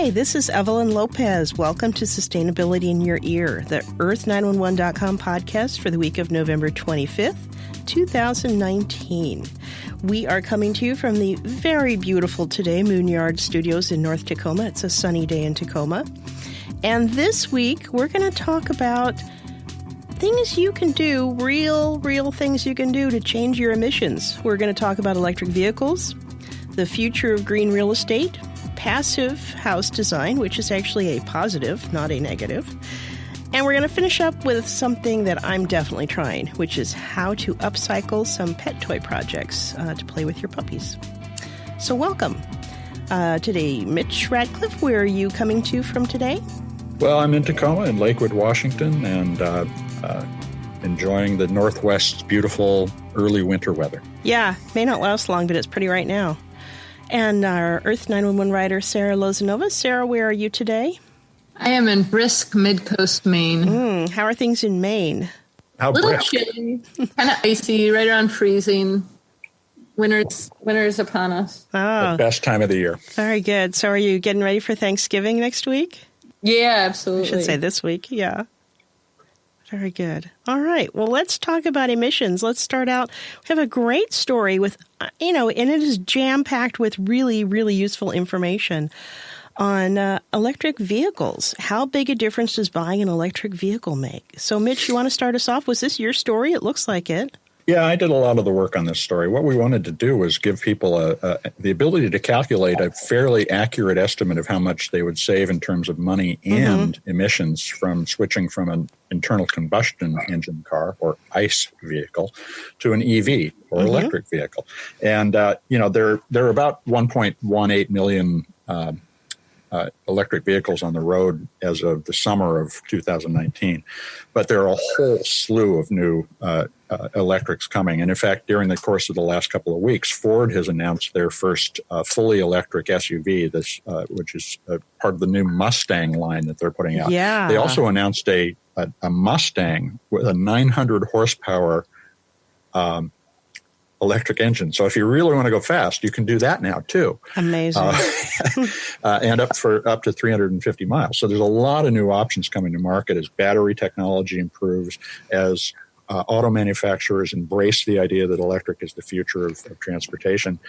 Hi, this is Evelyn Lopez. Welcome to Sustainability in Your Ear, the Earth911.com podcast for the week of November 25th, 2019. We are coming to you from the very beautiful today Moonyard Studios in North Tacoma. It's a sunny day in Tacoma. And this week, we're going to talk about things you can do, real things you can do to change your emissions. We're going to talk about electric vehicles, the future of green real estate, passive house design, which is actually a positive, not a negative. And we're going to finish up with something that I'm definitely trying, which is how to upcycle some pet toy projects to play with your puppies. So welcome. Today, Mitch Radcliffe, where are you coming to from today? Well, I'm in Tacoma in Lakewood, Washington, and enjoying the Northwest's beautiful early winter weather. Yeah, may not last long, but it's pretty right now. And our Earth911 writer, Sarah Lozanova. Sarah, where are you today? I am in brisk mid-coast Maine. How are things in Maine? How little brisk? chilly, kind of icy, right around freezing. Winter's upon us. Oh, The best time of the year. very good. So are you getting ready for Thanksgiving next week? Yeah, I absolutely. should say this week, yeah. Very good. All right. Well, let's talk about emissions. Let's start out. We have a great story with, and it is jam-packed with really useful information on electric vehicles. How big a difference does buying an electric vehicle make? So, Mitch, you want to start us off? Was this your story? It looks like it. Yeah, I did a lot of the work on this story. What we wanted to do was give people the ability to calculate a fairly accurate estimate of how much they would save in terms of money and emissions from switching from an internal combustion engine car or ICE vehicle to an EV or electric vehicle. And, there are about 1.18 million electric vehicles on the road as of the summer of 2019. But there are a whole slew of new electrics coming. And in fact, during the course of the last couple of weeks, Ford has announced their first fully electric SUV, which is part of the new Mustang line that they're putting out. Yeah. They also announced a Mustang with a 900 horsepower electric engine. So if you really want to go fast, you can do that now too. Amazing. And up to 350 miles. So there's a lot of new options coming to market as battery technology improves, as auto manufacturers embrace the idea that electric is the future of transportation.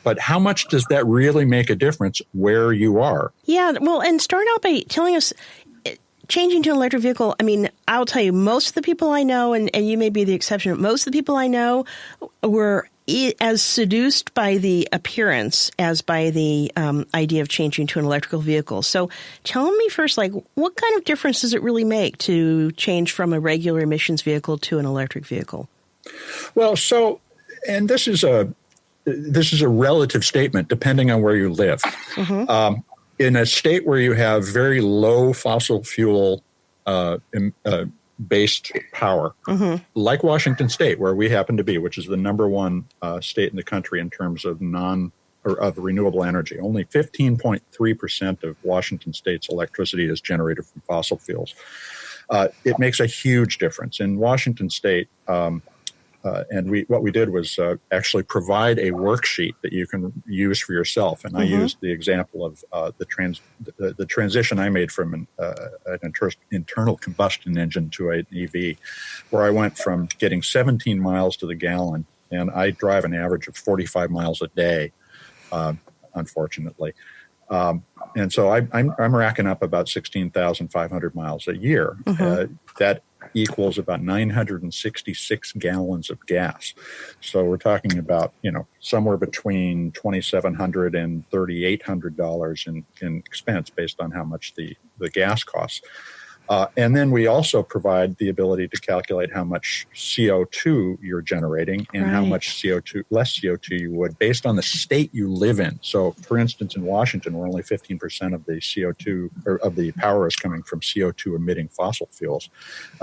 But how much does that really make a difference where you are? Yeah, well, and start out by telling us, changing to an electric vehicle, I mean, I'll tell you, most of the people I know, and you may be the exception, but most of the people I know were as seduced by the appearance as by the idea of changing to an electrical vehicle. So tell me first, what kind of difference does it really make to change from a regular emissions vehicle to an electric vehicle? Well, and this is a relative statement depending on where you live. In a state where you have very low fossil fuel based power, like Washington State, where we happen to be, which is the number one state in the country in terms of of renewable energy. Only 15.3% of Washington State's electricity is generated from fossil fuels. It makes a huge difference. In Washington State, what we did was actually provide a worksheet that you can use for yourself. And I used the example of the transition I made from an internal combustion engine to an EV, where I went from getting 17 miles to the gallon, and I drive an average of 45 miles a day, unfortunately. And so I'm racking up about 16,500 miles a year. That equals about 966 gallons of gas. So we're talking about, somewhere between $2,700 and $3,800 in expense based on how much the gas costs. And then we also provide the ability to calculate how much CO2 you're generating and how much less CO2 you would based on the state you live in. So, for instance, in Washington, where only 15% of the CO2 or of the power is coming from CO2 emitting fossil fuels,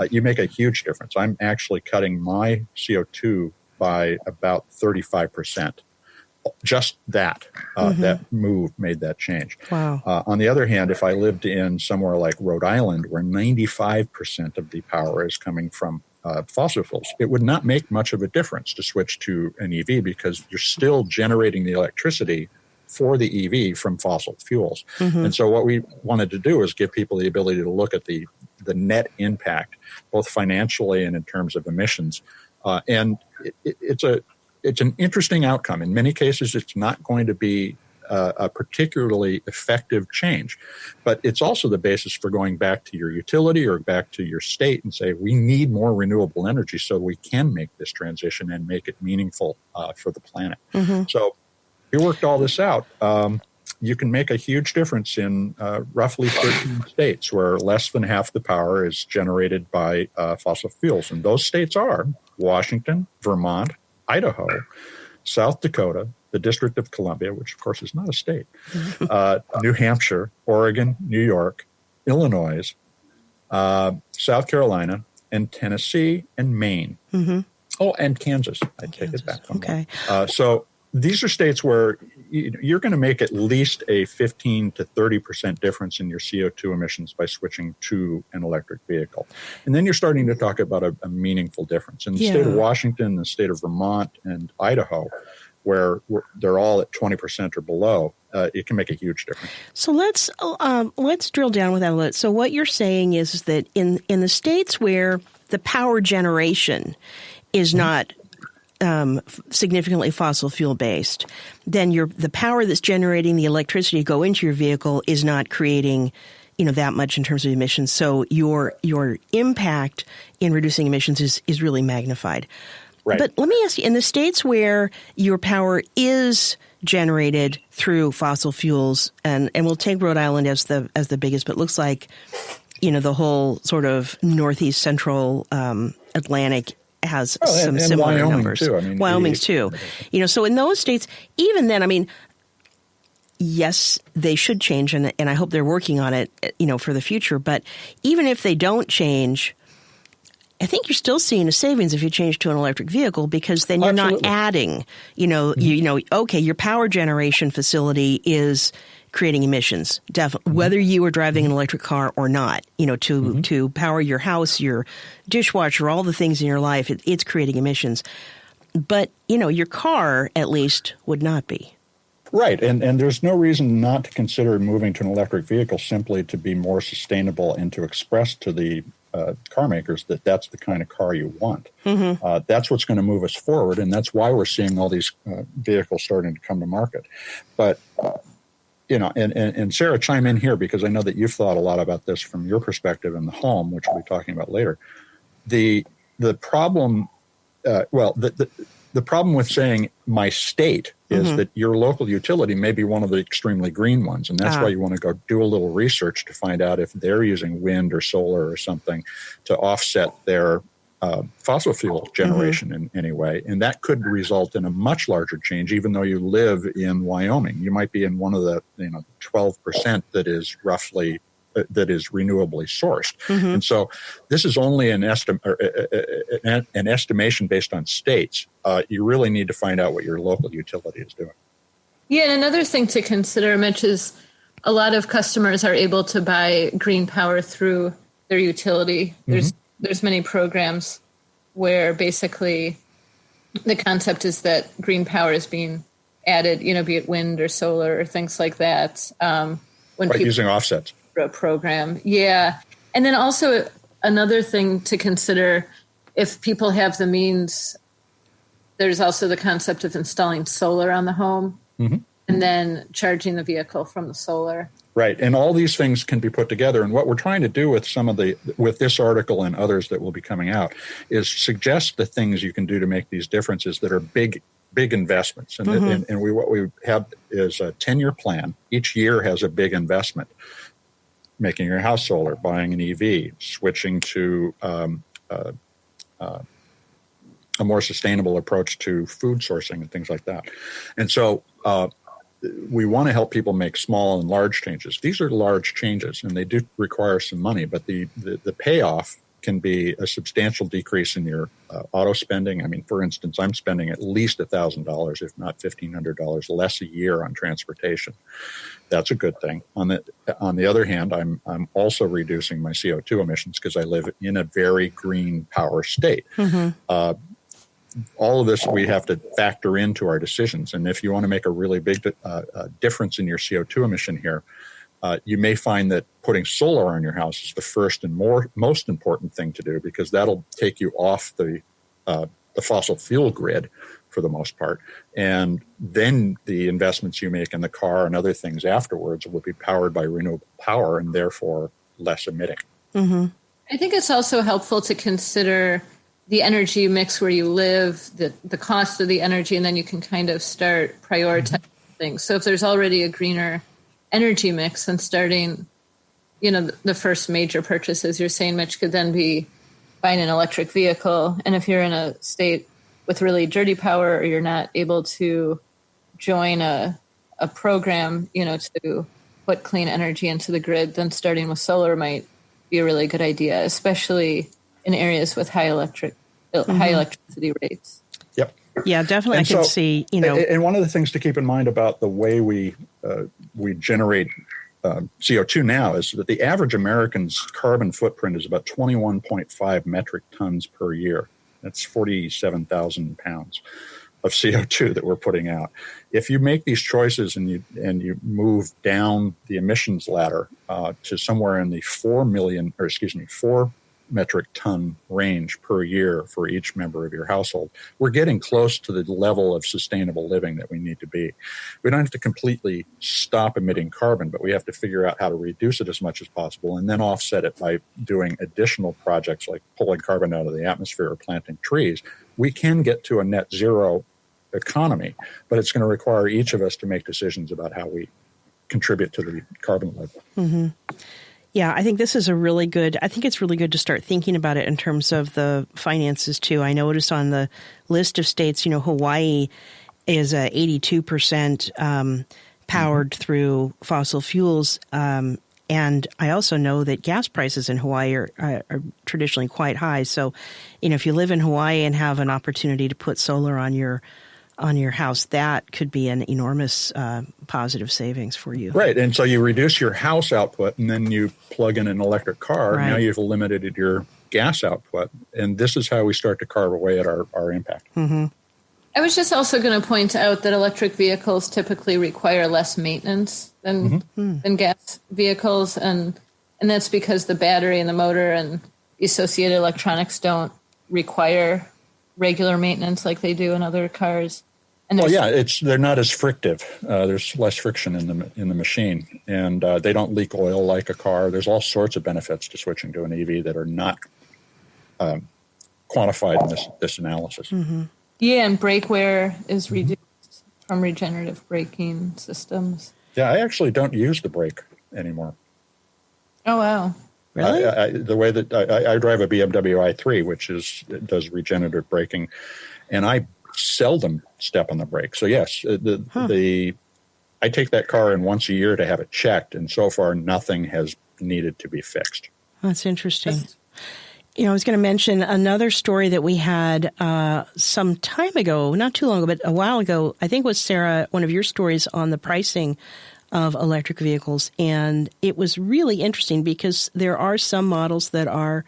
you make a huge difference. I'm actually cutting my CO2 by about 35%. Just that move made that change. Wow. On the other hand, if I lived in somewhere like Rhode Island, where 95% of the power is coming from fossil fuels, it would not make much of a difference to switch to an EV because you're still generating the electricity for the EV from fossil fuels. And so what we wanted to do is give people the ability to look at the net impact, both financially and in terms of emissions. And it's an interesting outcome. In many cases, it's not going to be a particularly effective change, but it's also the basis for going back to your utility or back to your state and say, we need more renewable energy so we can make this transition and make it meaningful for the planet. So we worked all this out. You can make a huge difference in roughly 13 states where less than half the power is generated by fossil fuels. And those states are Washington, Vermont, Idaho, South Dakota, the District of Columbia, which of course is not a state, New Hampshire, Oregon, New York, Illinois, South Carolina, and Tennessee, and Maine. Oh, and Kansas. I take it back. Okay. So these are states where you're going to make at least a 15 to 30% difference in your CO2 emissions by switching to an electric vehicle. And then you're starting to talk about a meaningful difference. In the state of Washington, the state of Vermont, and Idaho, where they're all at 20% or below, it can make a huge difference. So let's drill down with that a little. So what you're saying is that in the states where the power generation is not significantly fossil fuel based, then the power that's generating the electricity to go into your vehicle is not creating that much in terms of emissions. So your impact in reducing emissions is really magnified. Right. But let me ask you, in the states where your power is generated through fossil fuels, and we'll take Rhode Island as the biggest, but it looks like, the whole sort of northeast central Atlantic has some and similar Wyoming numbers. Too. I mean, Wyoming's too. So in those states, even then, I mean, yes, they should change, and I hope they're working on it, for the future. But even if they don't change, I think you're still seeing a savings if you change to an electric vehicle, because then you're not adding, okay, your power generation facility is creating emissions, definitely, whether you are driving an electric car or not, to power your house, your dishwasher, all the things in your life, it's creating emissions. But, your car, at least, would not be. Right, and there's no reason not to consider moving to an electric vehicle simply to be more sustainable and to express to the car makers that that's the kind of car you want. That's what's going to move us forward, and that's why we're seeing all these vehicles starting to come to market. But, and Sarah, chime in here, because I know that you've thought a lot about this from your perspective in the home, which we'll be talking about later. The problem, the problem with saying my state is that your local utility may be one of the extremely green ones. And that's why you want to go do a little research to find out if they're using wind or solar or something to offset their fossil fuel generation in any way. And that could result in a much larger change, even though you live in Wyoming. You might be in one of the 12% that is roughly that is renewably sourced. And so this is only an estimation based on states. You really need to find out what your local utility is doing. Yeah, and another thing to consider, Mitch, is a lot of customers are able to buy green power through their utility. There's many programs where basically the concept is that green power is being added, be it wind or solar or things like that. Using offsets. A program. Yeah. And then also another thing to consider, if people have the means, there's also the concept of installing solar on the home and then charging the vehicle from the solar. Right. And all these things can be put together. And what we're trying to do with this article and others that will be coming out is suggest the things you can do to make these differences that are big investments. And, what we have is a 10-year plan. Each year has a big investment. Making your house solar, buying an EV, switching to a more sustainable approach to food sourcing and things like that. And so we want to help people make small and large changes. These are large changes, and they do require some money, but the payoff can be a substantial decrease in your auto spending. I mean, for instance, I'm spending at least $1,000, if not $1,500 less a year on transportation. That's a good thing. On the other hand, I'm also reducing my CO2 emissions because I live in a very green power state. all of this we have to factor into our decisions. And if you want to make a really big difference in your CO2 emission here, you may find that putting solar on your house is the first and most important thing to do, because that'll take you off the fossil fuel grid for the most part. And then the investments you make in the car and other things afterwards will be powered by renewable power and therefore less emitting. Mm-hmm. I think it's also helpful to consider the energy mix where you live, the cost of the energy, and then you can kind of start prioritizing things. So if there's already a greener energy mix, then starting, the first major purchase, as you're saying, Mitch, could then be buying an electric vehicle. And if you're in a state with really dirty power, or you're not able to join a program, to put clean energy into the grid, then starting with solar might be a really good idea, especially in areas with high electricity rates. Yep. Yeah, definitely. And I can see, And one of the things to keep in mind about the way we generate CO2 now is that the average American's carbon footprint is about 21.5 metric tons per year. That's 47,000 pounds of CO2 that we're putting out. If you make these choices and you move down the emissions ladder to somewhere in the 4 metric ton range per year for each member of your household, we're getting close to the level of sustainable living that we need to be. We don't have to completely stop emitting carbon, but we have to figure out how to reduce it as much as possible and then offset it by doing additional projects like pulling carbon out of the atmosphere or planting trees. We can get to a net zero economy, but it's going to require each of us to make decisions about how we contribute to the carbon level. Mm-hmm. Yeah, I think this is I think it's really good to start thinking about it in terms of the finances too. I noticed on the list of states, Hawaii is 82% powered through fossil fuels. And I also know that gas prices in Hawaii are traditionally quite high. So, if you live in Hawaii and have an opportunity to put solar on your house, that could be an enormous positive savings for you. Right. And so you reduce your house output and then you plug in an electric car. Right. Now you've limited your gas output. And this is how we start to carve away at our impact. Mm-hmm. I was just also going to point out that electric vehicles typically require less maintenance than gas vehicles. And that's because the battery and the motor and the associated electronics don't require regular maintenance like they do in other cars. And they're not as frictive. There's less friction in the machine, and they don't leak oil like a car. There's all sorts of benefits to switching to an EV that are not quantified in this analysis. Mm-hmm. Yeah, and brake wear is reduced from regenerative braking systems. Yeah, I actually don't use the brake anymore. Oh, wow. Really? The way that I drive a BMW i3, which does regenerative braking, and I seldom step on the brake. So yes, I take that car in once a year to have it checked, and so far nothing has needed to be fixed. That's interesting. I was going to mention another story that we had some time ago, not too long ago, but a while ago. I think it was, Sarah, one of your stories on the pricing of electric vehicles. And it was really interesting because there are some models that are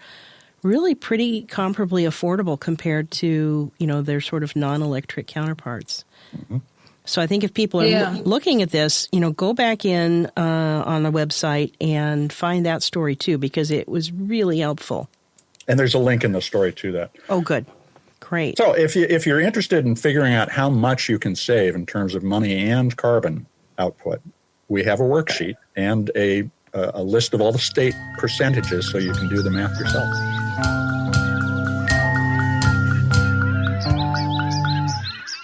really pretty comparably affordable compared to, their sort of non-electric counterparts. Mm-hmm. So I think if people are looking at this, go back in on the website and find that story too, because it was really helpful. And there's a link in the story to that. Oh, good. Great. So if you're interested in figuring out how much you can save in terms of money and carbon output, we have a worksheet and a list of all the state percentages so you can do the math yourself.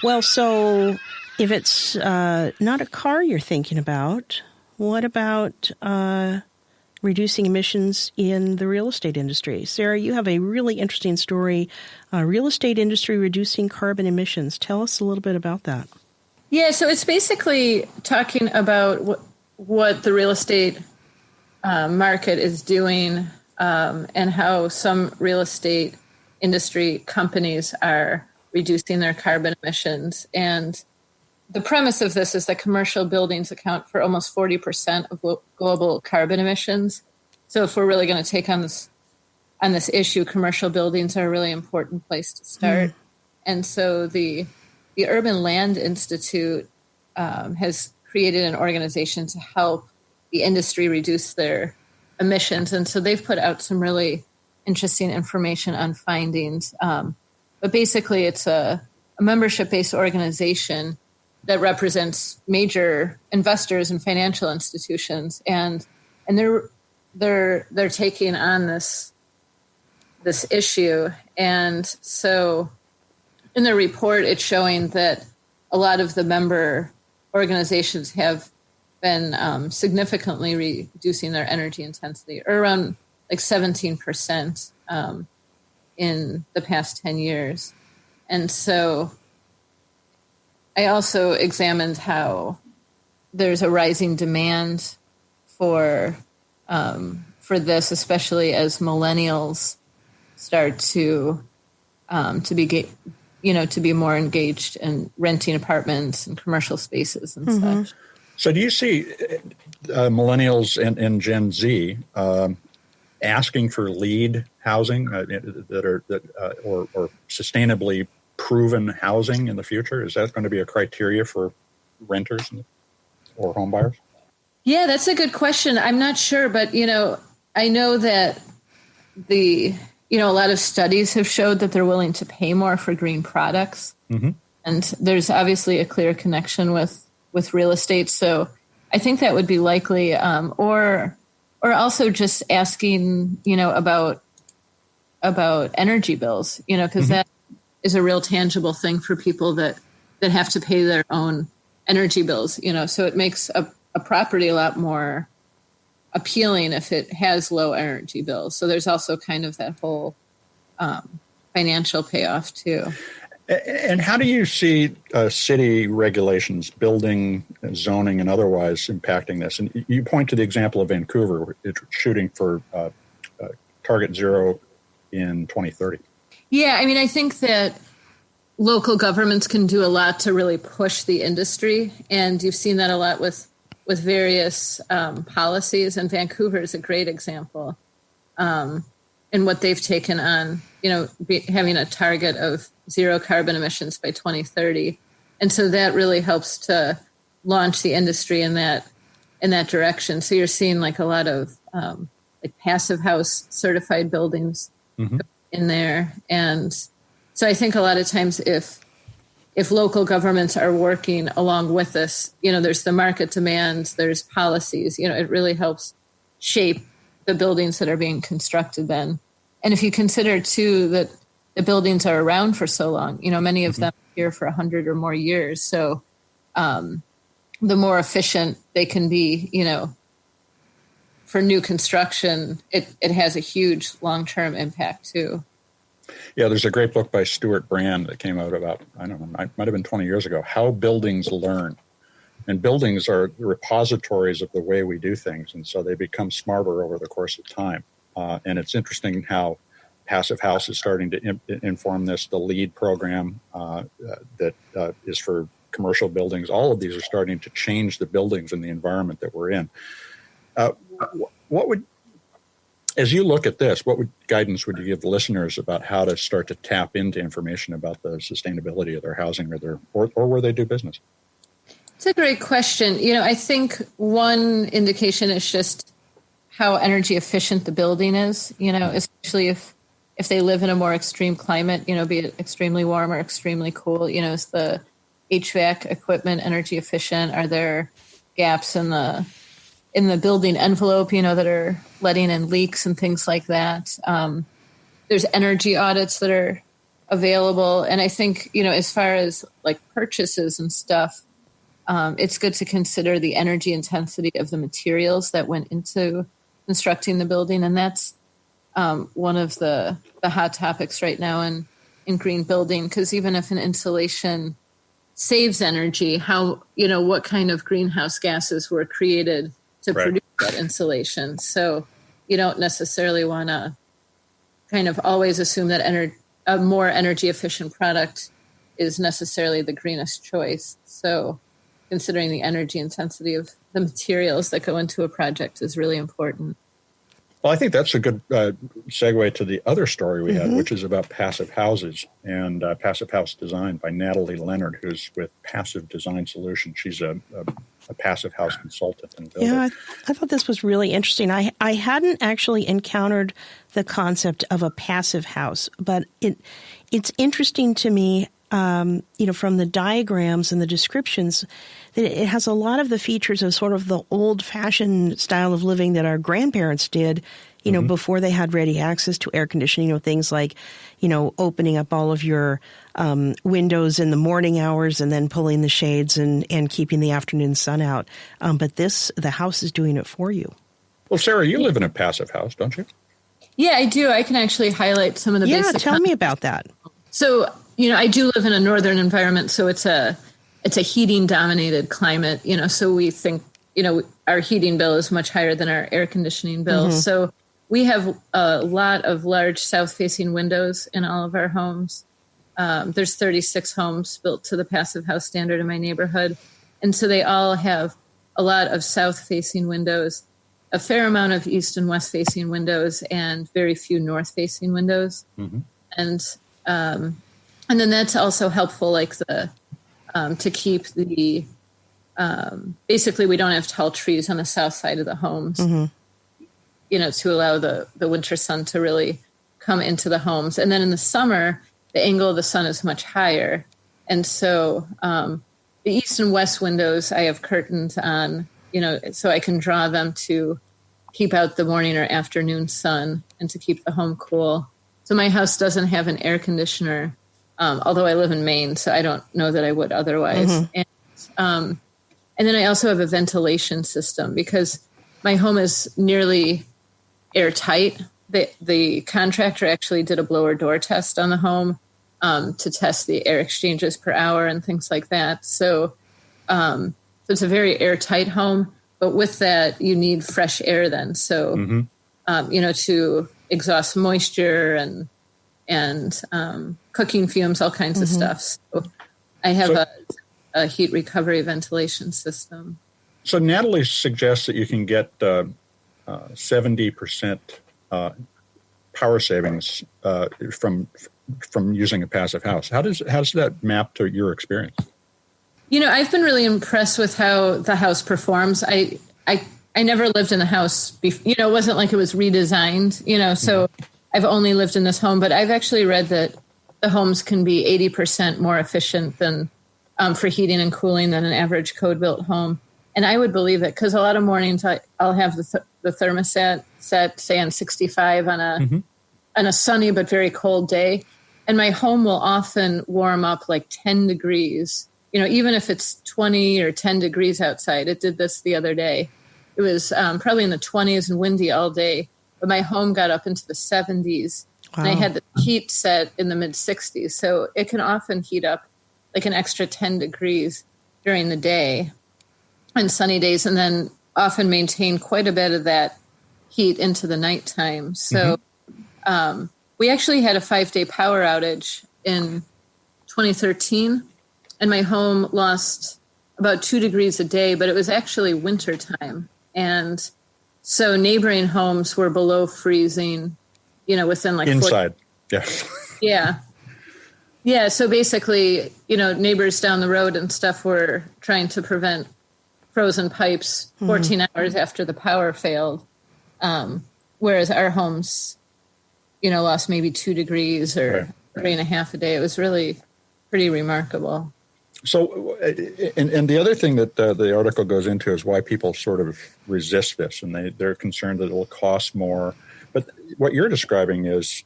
Well, so if it's not a car you're thinking about, what about reducing emissions in the real estate industry? Sarah, you have a really interesting story, real estate industry reducing carbon emissions. Tell us a little bit about that. Yeah, so it's basically talking about what the real estate market is doing and how some real estate industry companies are reducing their carbon emissions. And the premise of this is that commercial buildings account for almost 40% of global carbon emissions. So if we're really going to take on this issue, commercial buildings are a really important place to start. And so the Urban Land Institute has created an organization to help the industry reduce their emissions. And so they've put out some really interesting information on findings. But basically, it's a membership-based organization that represents major investors and financial institutions, and they're taking on this issue. And so in the report, it's showing that a lot of the member organizations have been significantly reducing their energy intensity, or around like 17% in the past 10 years. And so I also examined how there's a rising demand for this, especially as millennials start to be more engaged in renting apartments and commercial spaces and such. So do you see millennials and Gen Z asking for LEED housing or sustainably proven housing in the future? Is that going to be a criteria for renters or home buyers? Yeah, that's a good question. I'm not sure, but I know that a lot of studies have showed that they're willing to pay more for green products, and there's obviously a clear connection with real estate. So I think that would be likely, or also just asking, about energy bills, because that is a real tangible thing for people that have to pay their own energy bills, so it makes a property a lot more appealing if it has low energy bills. So there's also kind of that whole financial payoff too. And how do you see city regulations, building, zoning, and otherwise impacting this? And you point to the example of Vancouver, it's shooting for target zero in 2030. Yeah, I mean, I think that local governments can do a lot to really push the industry, and you've seen that a lot with various policies, and Vancouver is a great example in what they've taken on, having a target of zero carbon emissions by 2030. And so that really helps to launch the industry in that direction. So you're seeing like a lot of like passive house certified buildings in there. And so I think a lot of times if local governments are working along with us, there's the market demand, there's policies, it really helps shape the buildings that are being constructed then. And if you consider too that the buildings are around for so long, many of them are here for 100 or more years. So the more efficient they can be, for new construction, it has a huge long-term impact too. Yeah, there's a great book by Stuart Brand that came out about, I don't know, might have been 20 years ago, How Buildings Learn. And buildings are repositories of the way we do things, and so they become smarter over the course of time. And it's interesting how Passive House is starting to inform this. The LEED program that is for commercial buildings, all of these are starting to change the buildings and the environment that we're in. As you look at this, what guidance would you give listeners about how to start to tap into information about the sustainability of their housing or where they do business? It's a great question. I think one indication is just how energy efficient the building is, especially if they live in a more extreme climate, be it extremely warm or extremely cool, is the HVAC equipment energy efficient? Are there gaps in the building envelope, that are letting in leaks and things like that? There's energy audits that are available. And I think, as far as like purchases and stuff, it's good to consider the energy intensity of the materials that went into constructing the building. And that's one of the hot topics right now in green building, because even if an insulation saves energy, what kind of greenhouse gases were created to produce that insulation. So you don't necessarily want to kind of always assume that a more energy efficient product is necessarily the greenest choice. So considering the energy intensity of the materials that go into a project is really important. Well, I think that's a good segue to the other story we had, which is about passive houses and passive house design by Natalie Leonard, who's with Passive Design Solutions. She's a passive house consultant and builder. Yeah, I thought this was really interesting. I hadn't actually encountered the concept of a passive house, but it's interesting to me, from the diagrams and the descriptions, that it has a lot of the features of sort of the old-fashioned style of living that our grandparents did, before they had ready access to air conditioning, things like, opening up all of your windows in the morning hours and then pulling the shades and keeping the afternoon sun out. But the house is doing it for you. Well, Sarah, you live in a passive house, don't you? Yeah, I do. I can actually highlight some of the basic. Yeah, tell me about that. So, I do live in a northern environment, so it's a heating dominated climate, so we think, our heating bill is much higher than our air conditioning bill. Mm-hmm. So we have a lot of large south facing windows in all of our homes. There's 36 homes built to the passive house standard in my neighborhood. And so they all have a lot of south facing windows, a fair amount of east and west facing windows, and very few north facing windows. Mm-hmm. And then that's also helpful, like to keep the, basically we don't have tall trees on the south side of the homes, mm-hmm. To allow the winter sun to really come into the homes. And then in the summer, the angle of the sun is much higher. And so the east and west windows, I have curtains on, so I can draw them to keep out the morning or afternoon sun and to keep the home cool. So my house doesn't have an air conditioner, although I live in Maine, so I don't know that I would otherwise. Mm-hmm. And then I also have a ventilation system because my home is nearly airtight. The contractor actually did a blower door test on the home to test the air exchanges per hour and things like that. So it's a very airtight home, but with that, you need fresh air then. So, mm-hmm. To exhaust moisture and cooking fumes, all kinds mm-hmm. of stuff. So I have a heat recovery ventilation system. So Natalie suggests that you can get 70% power savings from using a passive house. How does that map to your experience? I've been really impressed with how the house performs. I never lived in the house before. It wasn't like it was redesigned, so mm-hmm. I've only lived in this home, but I've actually read that the homes can be 80% more efficient than for heating and cooling than an average code-built home. And I would believe it because a lot of mornings I'll have the thermostat set, say, on 65 on a sunny but very cold day. And my home will often warm up like 10 degrees, even if it's 20 or 10 degrees outside. It did this the other day. It was probably in the 20s and windy all day, but my home got up into the 70s. Wow. And I had the heat set in the mid-60s. So it can often heat up like an extra 10 degrees during the day on sunny days, and then often maintain quite a bit of that heat into the nighttime. So mm-hmm. We actually had a 5-day power outage in 2013, and my home lost about 2 degrees a day, but it was actually winter time. And so neighboring homes were below freezing, within like inside. Yes. Yeah. Yeah. So basically, neighbors down the road and stuff were trying to prevent frozen pipes 14 hours after the power failed. Whereas our homes, lost maybe 2 degrees or 3.5 a day. It was really pretty remarkable. So, and the other thing that the article goes into is why people sort of resist this, and they're concerned that it will cost more. But what you're describing is,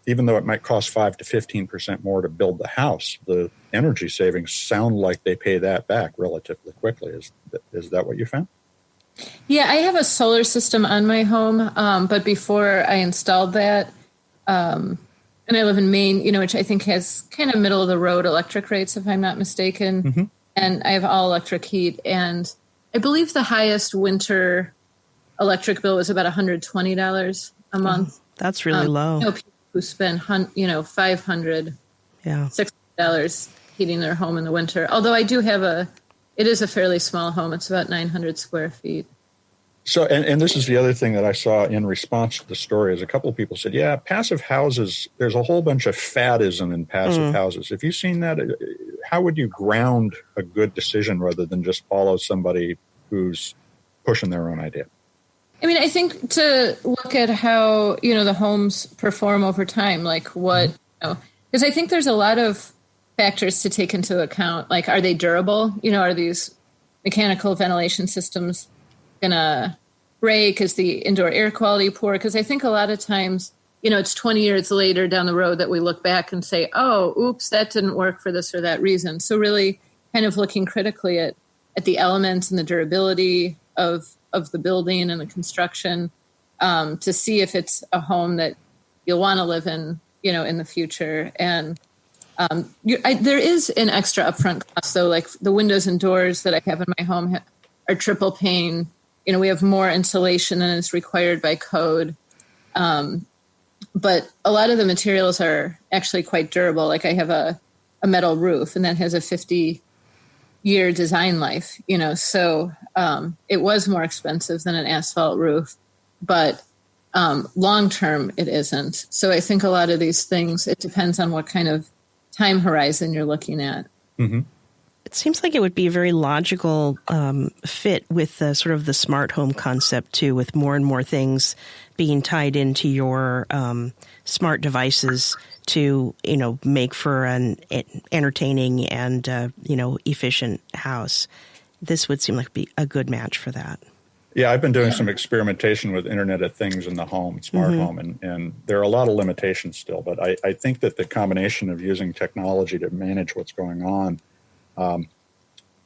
even though it might cost 5 to 15% more to build the house, the energy savings sound like they pay that back relatively quickly. Is that what you found? Yeah, I have a solar system on my home, but before I installed that, and I live in Maine, which I think has kind of middle of the road electric rates, if I'm not mistaken. Mm-hmm. And I have all electric heat. And I believe the highest winter electric bill was about $120 a month. Oh, that's really low. People who spend, $500, $600 heating their home in the winter. Although I do have it is a fairly small home. It's about 900 square feet. So, and this is the other thing that I saw in response to the story is a couple of people said, yeah, passive houses, there's a whole bunch of fadism in passive houses. Have you seen that? How would you ground a good decision rather than just follow somebody who's pushing their own idea? I mean, I think to look at how, the homes perform over time, like what, because I think there's a lot of factors to take into account. Like, are they durable? Are these mechanical ventilation systems going to break? Is the indoor air quality poor? Because I think a lot of times, it's 20 years later down the road that we look back and say, oh, oops, that didn't work for this or that reason. So really kind of looking critically at the elements and the durability of the building and the construction to see if it's a home that you'll want to live in, in the future. And there is an extra upfront cost. So like the windows and doors that I have in my home are triple pane. We have more insulation than is required by code. But a lot of the materials are actually quite durable. Like I have a metal roof, and that has a 50-year design life, so it was more expensive than an asphalt roof, but long-term it isn't. So I think a lot of these things, it depends on what kind of time horizon you're looking at. Mm-hmm. It seems like it would be a very logical fit with the sort of the smart home concept, too, with more and more things being tied into your smart devices to, make for an entertaining and, efficient house. This would seem like be a good match for that. Yeah, I've been doing some experimentation with Internet of Things in the home, smart home, and there are a lot of limitations still. But I think that the combination of using technology to manage what's going on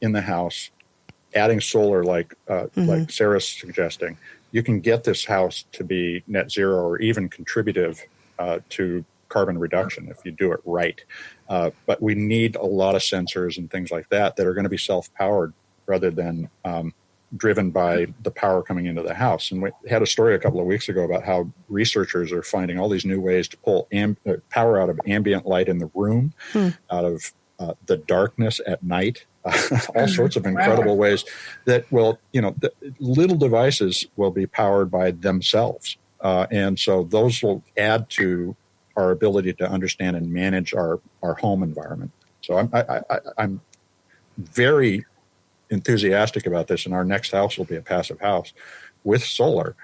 in the house, adding solar like Sarah's suggesting, you can get this house to be net zero or even contributive to carbon reduction if you do it right. But we need a lot of sensors and things like that are going to be self-powered rather than driven by the power coming into the house. And we had a story a couple of weeks ago about how researchers are finding all these new ways to pull power out of ambient light in the room, out of the darkness at night, all sorts of incredible ways that will, the little devices will be powered by themselves. And so those will add to our ability to understand and manage our home environment. So I'm very enthusiastic about this, and our next house will be a passive house with solar.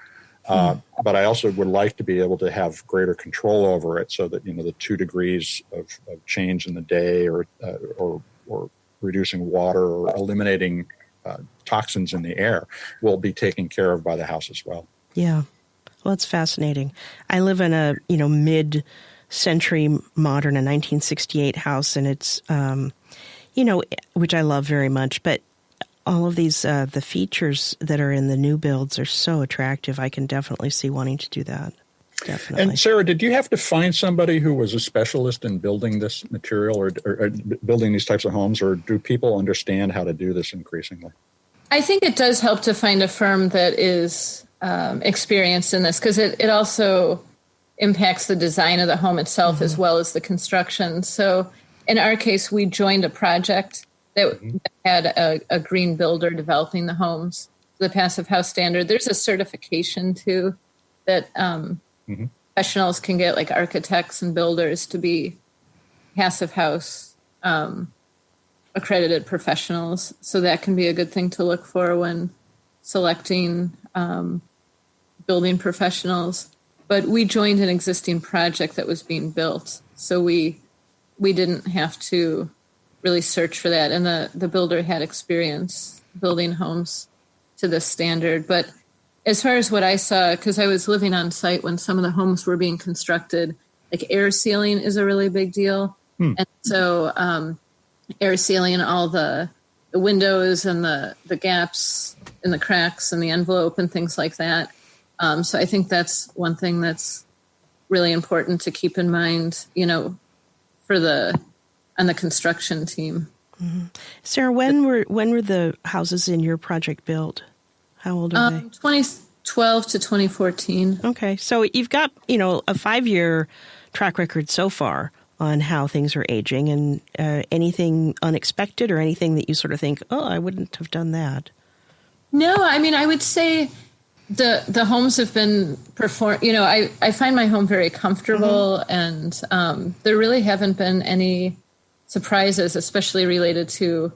But I also would like to be able to have greater control over it so that, the 2 degrees of change in the day or reducing water or eliminating toxins in the air will be taken care of by the house as well. Yeah. Well, it's fascinating. I live in a, mid-century modern, a 1968 house, and it's, which I love very much, but all of these, the features that are in the new builds are so attractive. I can definitely see wanting to do that. Definitely. And Sarah, did you have to find somebody who was a specialist in building this material or building these types of homes, or do people understand how to do this increasingly? I think it does help to find a firm that is experienced in this, because it also impacts the design of the home itself as well as the construction. So in our case, we joined a project that had a green builder developing the homes to the passive house standard. There's a certification too that professionals can get, like architects and builders, to be passive house accredited professionals. So that can be a good thing to look for when selecting building professionals. But we joined an existing project that was being built, so we didn't have to really search for that. And the builder had experience building homes to this standard. But as far as what I saw, because I was living on site when some of the homes were being constructed, like air sealing is a really big deal. And so air sealing all the windows and the gaps in the cracks and the envelope and things like that. So I think that's one thing that's really important to keep in mind, on the construction team. Sarah, when were the houses in your project built? How old are they? 2012 to 2014. Okay, so you've got a 5-year track record so far on how things are aging, and anything unexpected or anything that you sort of think, oh, I wouldn't have done that. No, I mean, I would say The homes have been I find my home very comfortable, and there really haven't been any surprises, especially related to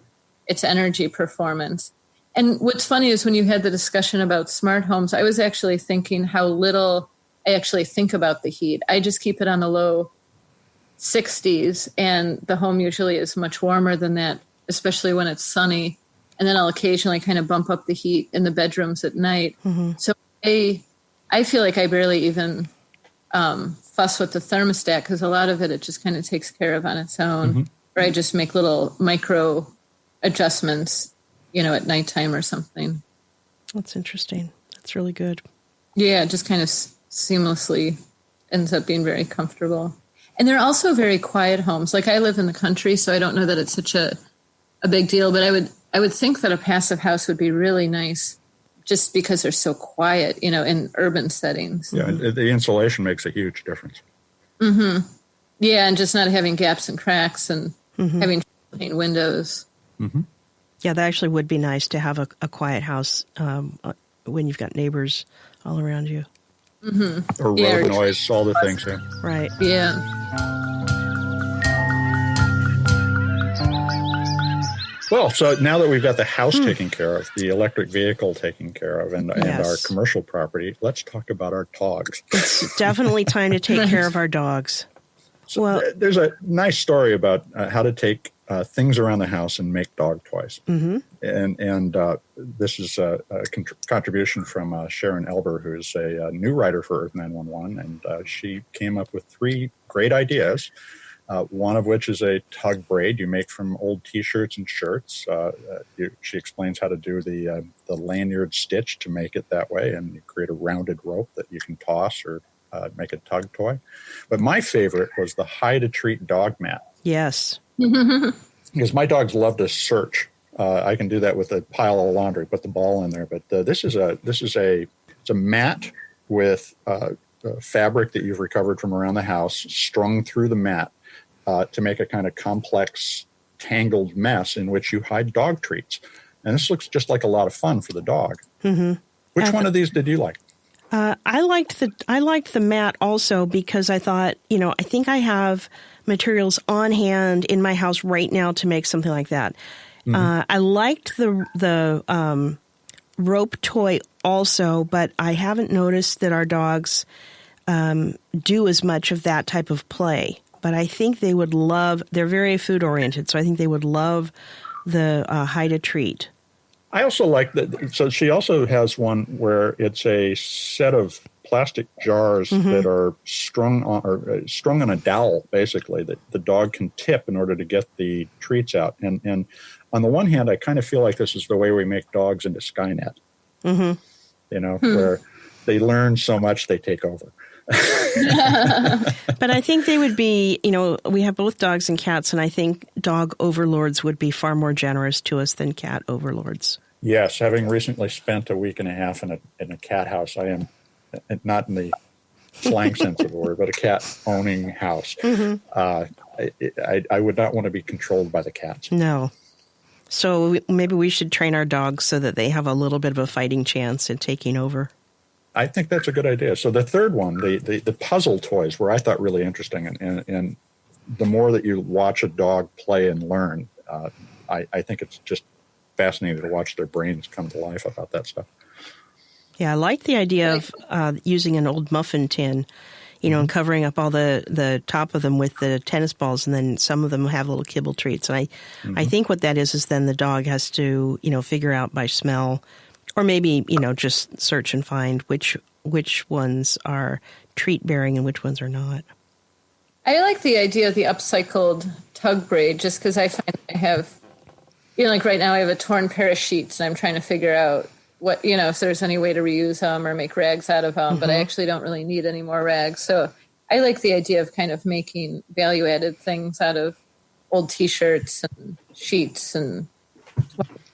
its energy performance. And what's funny is when you had the discussion about smart homes, I was actually thinking how little I actually think about the heat. I just keep it on the low 60s, and the home usually is much warmer than that, especially when it's sunny. And then I'll occasionally kind of bump up the heat in the bedrooms at night. So I feel like I barely even fuss with the thermostat, because a lot of it just kind of takes care of on its own. Or I just make little micro adjustments, at nighttime or something. That's interesting. That's really good. Yeah, it just kind of seamlessly ends up being very comfortable. And they're also very quiet homes. Like, I live in the country, so I don't know that it's such a big deal, but I would think that a passive house would be really nice, just because they're so quiet, in urban settings. Yeah, the insulation makes a huge difference. Yeah, and just not having gaps and cracks, and having paint windows. Yeah, that actually would be nice to have a quiet house when you've got neighbors all around you. Or road noise, all the things. Yeah. Right. Yeah. Well, so now that we've got the house taken care of, the electric vehicle taken care of, and our commercial property, let's talk about our dogs. It's definitely time to take care of our dogs. So there's a nice story about how to take things around the house and make dog toys. And this is a contribution from Sharon Elber, who's a new writer for Earth911, and she came up with 3 great ideas. One of which is a tug braid you make from old T-shirts and shirts. She explains how to do the lanyard stitch to make it that way, and you create a rounded rope that you can toss or make a tug toy. But my favorite was the hide-a-treat dog mat. Yes. Because my dogs love to search. I can do that with a pile of laundry, put the ball in there. But this is a mat with fabric that you've recovered from around the house, strung through the mat. To make a kind of complex, tangled mess in which you hide dog treats. And this looks just like a lot of fun for the dog. Which one of these did you like? I liked the mat also, because I thought, I think I have materials on hand in my house right now to make something like that. I liked the rope toy also, but I haven't noticed that our dogs do as much of that type of play. But I think they would they're very food oriented, so I think they would love the hide a treat. I also like that. So she also has one where it's a set of plastic jars that are strung on a dowel, basically, that the dog can tip in order to get the treats out. And on the one hand, I kind of feel like this is the way we make dogs into Skynet. Where they learn so much they take over. But I think they would be, we have both dogs and cats, and I think dog overlords would be far more generous to us than cat overlords. Yes, having recently spent a week and a half in a cat house, I am, not in the slang sense of the word, but a cat-owning house. I would not want to be controlled by the cats. No. So maybe we should train our dogs so that they have a little bit of a fighting chance in taking over. I think that's a good idea. So the third one, the puzzle toys, were I thought really interesting, and the more that you watch a dog play and learn, I think it's just fascinating to watch their brains come to life about that stuff. Yeah, I like the idea of using an old muffin tin, and covering up all the top of them with the tennis balls, and then some of them have little kibble treats. And I think what that is then the dog has to, figure out by smell. Or maybe, just search and find which ones are treat-bearing and which ones are not. I like the idea of the upcycled tug braid, just because I find I have, like right now I have a torn pair of sheets, and I'm trying to figure out what, if there's any way to reuse them or make rags out of them, but I actually don't really need any more rags. So I like the idea of kind of making value-added things out of old T-shirts and sheets and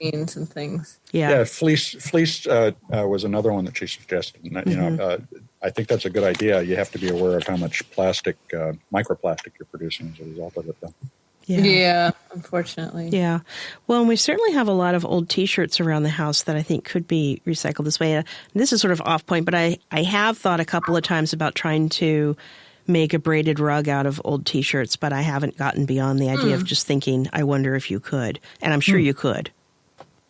jeans and things. Yeah, Fleece was another one that she suggested. And, I think that's a good idea. You have to be aware of how much plastic, microplastic, you're producing as a result of it, though. Yeah, unfortunately. Yeah. Well, and we certainly have a lot of old T-shirts around the house that I think could be recycled this way. This is sort of off point, but I have thought a couple of times about trying to make a braided rug out of old T-shirts, but I haven't gotten beyond the idea of just thinking, I wonder if you could. And I'm sure you could.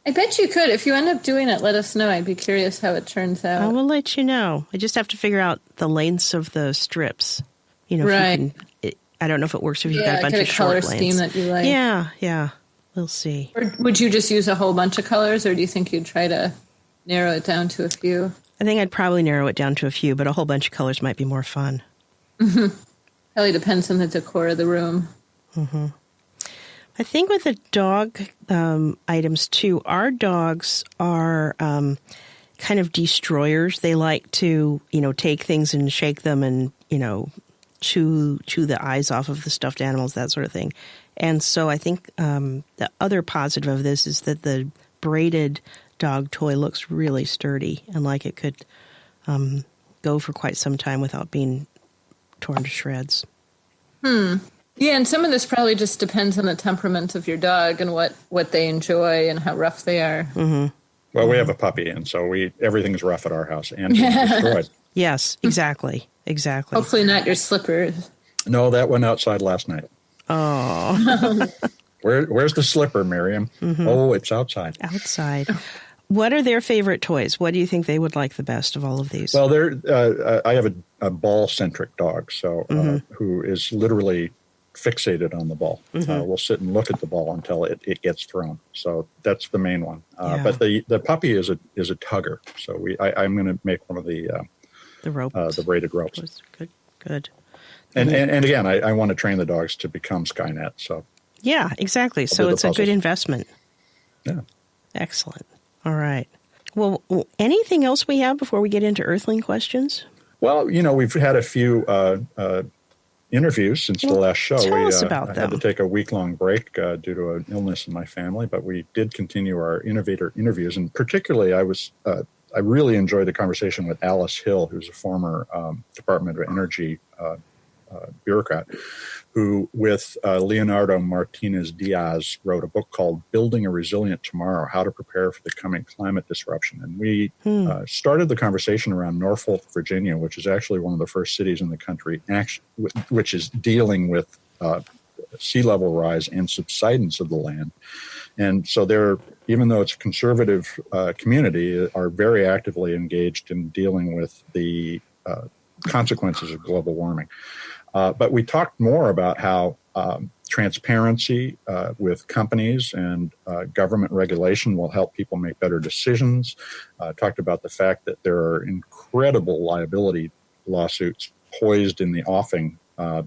I bet you could. If you end up doing it, let us know. I'd be curious how it turns out. I will let you know. I just have to figure out the lengths of the strips. You know, right. If you can, I don't know if it works if you've got a bunch get of a short color lengths. scheme that you like. Yeah. We'll see. Or would you just use a whole bunch of colors, or do you think you'd try to narrow it down to a few? I think I'd probably narrow it down to a few, but a whole bunch of colors might be more fun. Probably depends on the decor of the room. Mm-hmm. I think with the dog items, too, our dogs are kind of destroyers. They like to, take things and shake them and, chew the eyes off of the stuffed animals, that sort of thing. And so I think the other positive of this is that the braided dog toy looks really sturdy and like it could go for quite some time without being torn to shreds. Yeah, and some of this probably just depends on the temperament of your dog and what they enjoy and how rough they are. Mm-hmm. Well, we have a puppy, and so everything's rough at our house and destroyed. Yes, exactly. Hopefully not your slippers. No, that went outside last night. Oh. Where's the slipper, Miriam? Mm-hmm. Oh, it's outside. Outside. What are their favorite toys? What do you think they would like the best of all of these? Well, I have a ball-centric dog, so who is literally fixated on the ball. We'll sit and look at the ball until it gets thrown. So that's the main one. But the puppy is a tugger. So I'm going to make one of the ropes, the braided ropes. Good. And again, I want to train the dogs to become Skynet. So yeah, exactly. So it's a good investment. Yeah. Excellent. All right. Well, anything else we have before we get into Earthling questions? Well, we've had a few interviews since the last show. Tell us about I them. had to take a week-long break due to an illness in my family, but we did continue our innovator interviews, and particularly I really enjoyed the conversation with Alice Hill, who's a former Department of Energy bureaucrat, who with Leonardo Martinez Diaz wrote a book called Building a Resilient Tomorrow, How to Prepare for the Coming Climate Disruption. And we started the conversation around Norfolk, Virginia, which is actually one of the first cities in the country which is dealing with sea level rise and subsidence of the land. And so they're, even though it's a conservative community, are very actively engaged in dealing with the consequences of global warming. But we talked more about how transparency with companies and government regulation will help people make better decisions. Talked about the fact that there are incredible liability lawsuits poised in the offing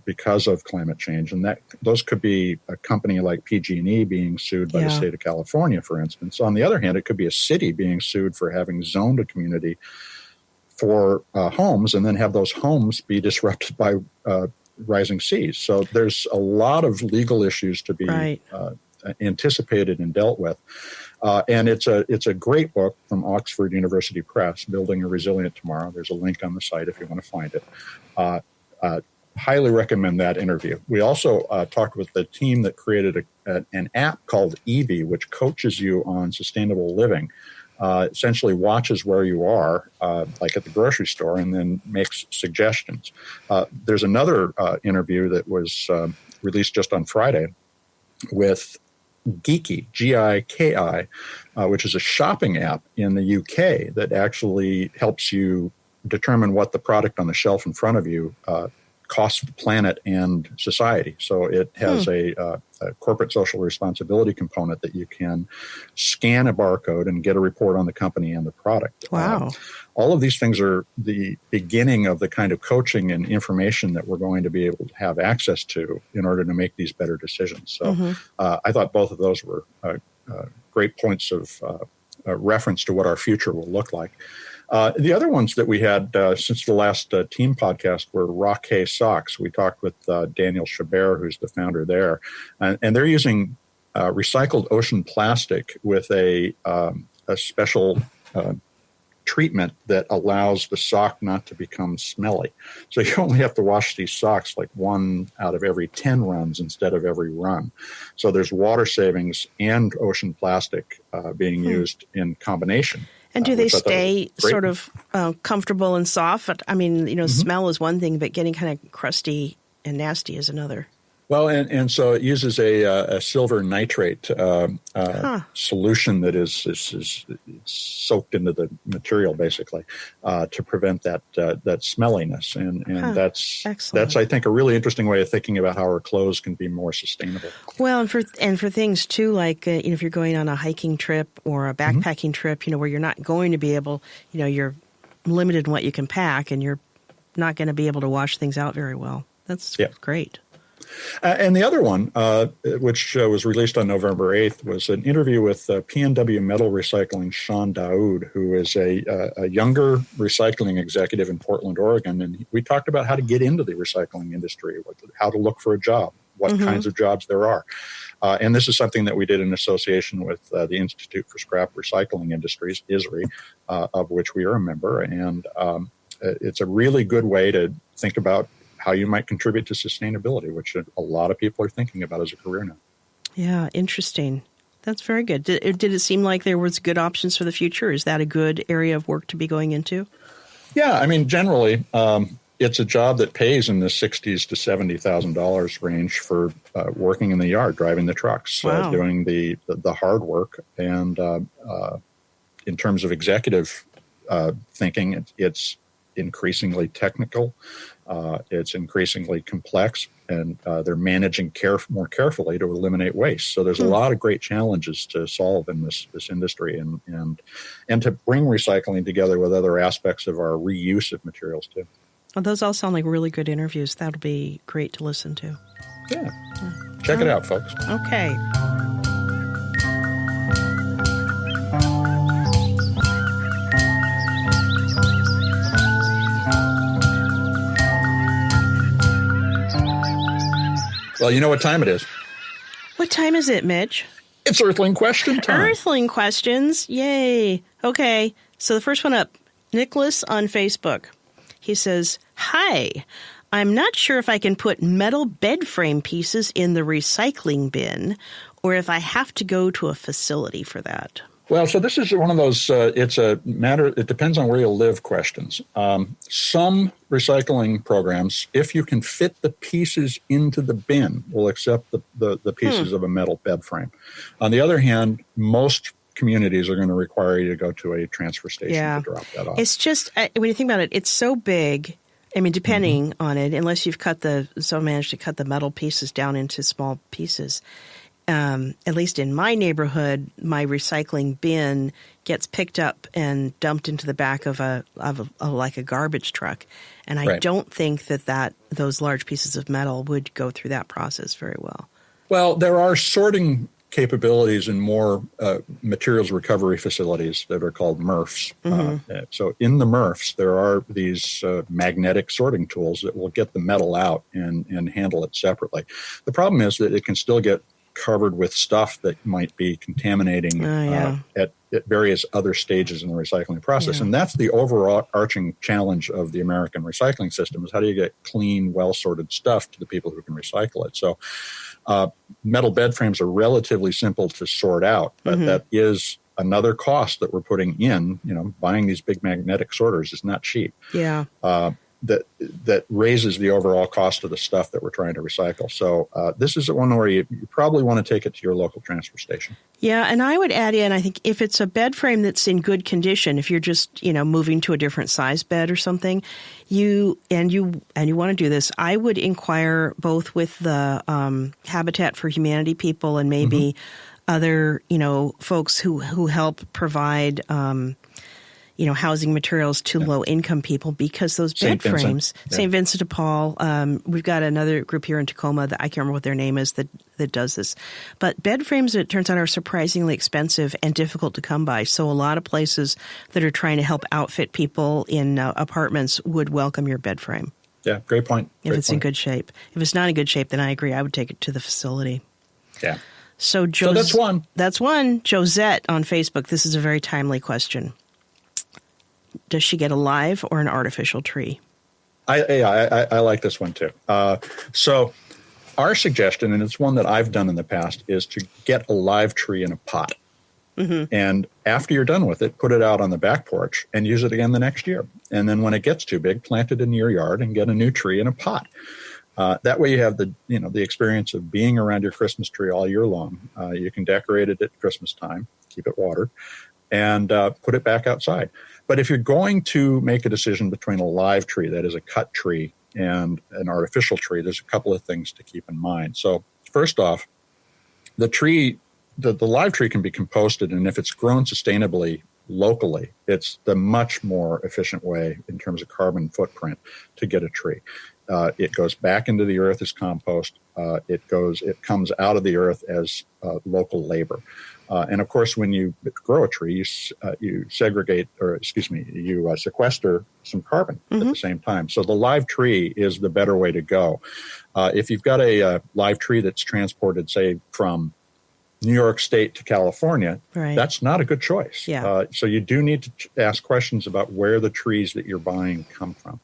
because of climate change, and those could be a company like PG&E being sued by the state of California, for instance. On the other hand, it could be a city being sued for having zoned a community for homes, and then have those homes be disrupted by rising seas. So there's a lot of legal issues to be anticipated and dealt with. And it's a great book from Oxford University Press, Building a Resilient Tomorrow. There's a link on the site if you want to find it. Highly recommend that interview. We also talked with the team that created an app called Evie, which coaches you on sustainable living. Essentially watches where you are, like at the grocery store, and then makes suggestions. There's another interview that was released just on Friday with Geeky, Giki, which is a shopping app in the UK that actually helps you determine what the product on the shelf in front of you costs the planet and society. So it has a corporate social responsibility component that you can scan a barcode and get a report on the company and the product. Wow. All of these things are the beginning of the kind of coaching and information that we're going to be able to have access to in order to make these better decisions. So I thought both of those were great points of reference to what our future will look like. The other ones that we had since the last team podcast were Rockay Socks. We talked with Daniel Chabert, who's the founder there, and they're using recycled ocean plastic with a special treatment that allows the sock not to become smelly. So you only have to wash these socks like 1 out of every 10 runs instead of every run. So there's water savings and ocean plastic being used in combination. And do they stay sort of comfortable and soft? I mean, smell is one thing, but getting kind of crusty and nasty is another. Well, and so it uses a silver nitrate solution that is soaked into the material, basically, to prevent that smelliness. And that's I think a really interesting way of thinking about how our clothes can be more sustainable. Well, and for things too, like if you're going on a hiking trip or a backpacking trip, where you're not going to be able, you're limited in what you can pack, and you're not going to be able to wash things out very well. That's great. And the other one, which was released on November 8th, was an interview with PNW Metal Recycling Sean Daoud, who is a younger recycling executive in Portland, Oregon. And we talked about how to get into the recycling industry, how to look for a job, what kinds of jobs there are. And this is something that we did in association with the Institute for Scrap Recycling Industries, ISRI, of which we are a member. And it's a really good way to think about how you might contribute to sustainability, which a lot of people are thinking about as a career now. Yeah, interesting. That's very good. Did it seem like there was good options for the future? Is that a good area of work to be going into? Yeah, I mean, generally, it's a job that pays in the $60,000 to $70,000 range for working in the yard, driving the trucks, doing the hard work. And in terms of executive thinking, it's increasingly technical. It's increasingly complex, and they're managing more carefully to eliminate waste. So there's a lot of great challenges to solve in this industry, and to bring recycling together with other aspects of our reuse of materials too. Well, those all sound like really good interviews. That'll be great to listen to. Yeah. Check it out, folks. Okay. Well, you know what time it is. What time is it, Mitch? It's Earthling question time. Earthling questions. Yay. Okay. So the first one up, Nicholas on Facebook. He says, "Hi, I'm not sure if I can put metal bed frame pieces in the recycling bin or if I have to go to a facility for that." Well, so this is one of those, it depends on where you live questions. Some recycling programs, if you can fit the pieces into the bin, will accept the pieces of a metal bed frame. On the other hand, most communities are going to require you to go to a transfer station to drop that off. It's just, when you think about it, it's so big. I mean, depending on it, unless you've managed to cut the metal pieces down into small pieces. At least in my neighborhood, my recycling bin gets picked up and dumped into the back of a garbage truck, and I don't think that those large pieces of metal would go through that process very well. Well, there are sorting capabilities in more materials recovery facilities that are called MRFs. So in the MRFs, there are these magnetic sorting tools that will get the metal out and handle it separately. The problem is that it can still get covered with stuff that might be contaminating at various other stages in the recycling process. And that's the overarching challenge of the American recycling system, is how do you get clean, well-sorted stuff to the people who can recycle it? So metal bed frames are relatively simple to sort out, but that is another cost that we're putting in. Buying these big magnetic sorters is not cheap. Yeah. That raises the overall cost of the stuff that we're trying to recycle. So this is one where you probably want to take it to your local transfer station. Yeah, and I would add in, I think if it's a bed frame that's in good condition, if you're just moving to a different size bed or something, you want to do this, I would inquire both with the Habitat for Humanity people and maybe other folks who help provide housing materials to low-income people, because those bed frames, St. Vincent de Paul, we've got another group here in Tacoma that I can't remember what their name is that does this. But bed frames, it turns out, are surprisingly expensive and difficult to come by. So a lot of places that are trying to help outfit people in apartments would welcome your bed frame. Yeah, great point. If it's in good shape. If it's not in good shape, then I agree. I would take it to the facility. Yeah. So that's one. That's one. Josette on Facebook. This is a very timely question. Does she get a live or an artificial tree? I like this one too. So our suggestion, and it's one that I've done in the past, is to get a live tree in a pot. Mm-hmm. And after you're done with it, put it out on the back porch and use it again the next year. And then when it gets too big, plant it in your yard and get a new tree in a pot. That way you have the experience of being around your Christmas tree all year long. You can decorate it at Christmas time, keep it watered, and put it back outside. But if you're going to make a decision between a live tree, that is a cut tree, and an artificial tree, there's a couple of things to keep in mind. So first off, the tree, the live tree can be composted, and if it's grown sustainably locally, it's the much more efficient way in terms of carbon footprint to get a tree. It goes back into the earth as compost. It comes out of the earth as local labor. And of course, when you grow a tree, you sequester some carbon at the same time. So the live tree is the better way to go. If you've got a live tree that's transported, say, from New York State to California, right, that's not a good choice. Yeah. So you do need to ask questions about where the trees that you're buying come from.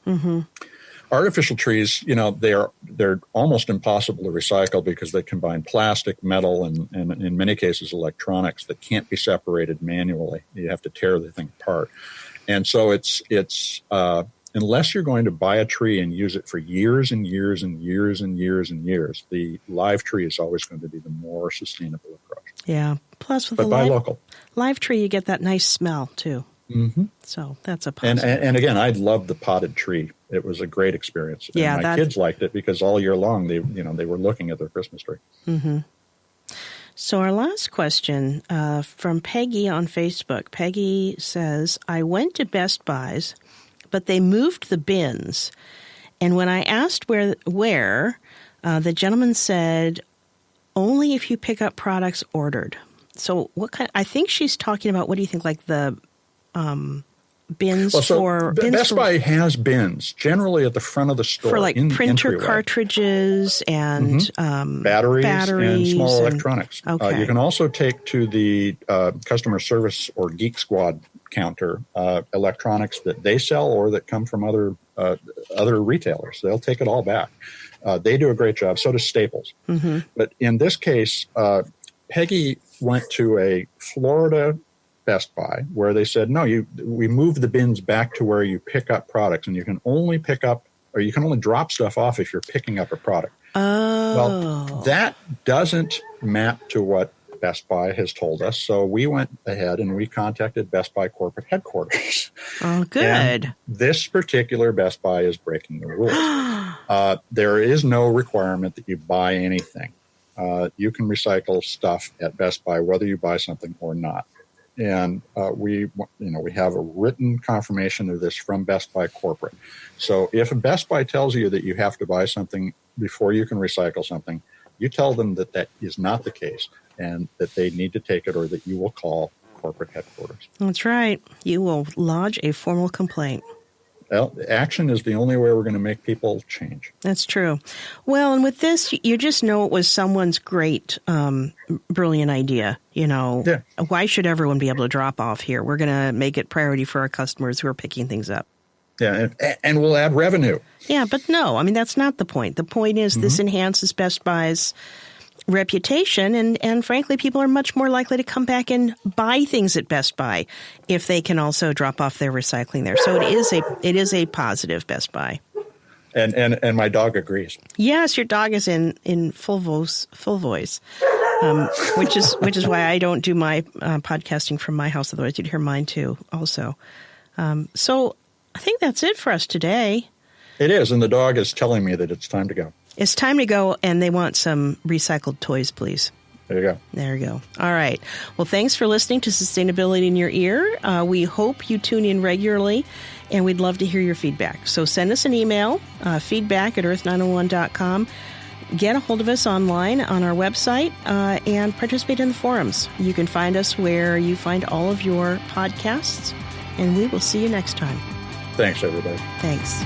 Mm-hmm. Artificial trees, they're almost impossible to recycle because they combine plastic, metal, and in many cases electronics that can't be separated manually. You have to tear the thing apart. And so it's unless you're going to buy a tree and use it for years and years and years and years and years, the live tree is always going to be the more sustainable approach. Yeah. Plus with but buy local. Live tree, you get that nice smell too. Mm-hmm. So that's a positive. And again, I loved the potted tree. It was a great experience. And yeah, my kids liked it because all year long they were looking at their Christmas tree. Mm-hmm. So our last question from Peggy on Facebook. Peggy says, I went to Best Buy's, but they moved the bins. And when I asked where the gentleman said, only if you pick up products ordered. So I think she's talking about, what do you think, like the bins Best Buy has bins generally at the front of the store for like printer cartridges and batteries and small electronics. Okay. You can also take to the customer service or Geek Squad counter electronics that they sell or that come from other retailers. They'll take it all back. They do a great job. So does Staples. Mm-hmm. But in this case, Peggy went to a Florida Best Buy where they said, no, we moved the bins back to where you pick up products, and you can only pick up, or you can only drop stuff off if you're picking up a product. Oh. Well, that doesn't map to what Best Buy has told us. So we went ahead and we contacted Best Buy corporate headquarters. Oh, good. And this particular Best Buy is breaking the rules. There is no requirement that you buy anything. You can recycle stuff at Best Buy whether you buy something or not. And we have a written confirmation of this from Best Buy corporate. So if a Best Buy tells you that you have to buy something before you can recycle something, you tell them that is not the case and that they need to take it, or that you will call corporate headquarters. That's right. You will lodge a formal complaint. Well, action is the only way we're going to make people change. That's true. Well, and with this, you just know it was someone's great, brilliant idea. Yeah. Why should everyone be able to drop off here? We're going to make it priority for our customers who are picking things up. Yeah, and we'll add revenue. Yeah, but no, I mean, that's not the point. The point is this enhances Best Buy's reputation, and frankly, people are much more likely to come back and buy things at Best Buy if they can also drop off their recycling there. So it is a positive Best Buy. And my dog agrees. Yes, your dog is in full voice, which is why I don't do my podcasting from my house. Otherwise, you'd hear mine too. Also, so I think that's it for us today. It is, and the dog is telling me that it's time to go. It's time to go, and they want some recycled toys, please. There you go. There you go. All right. Well, thanks for listening to Sustainability in Your Ear. We hope you tune in regularly, and we'd love to hear your feedback. So send us an email, feedback@earth911.com. Get a hold of us online on our website and participate in the forums. You can find us where you find all of your podcasts, and we will see you next time. Thanks, everybody. Thanks.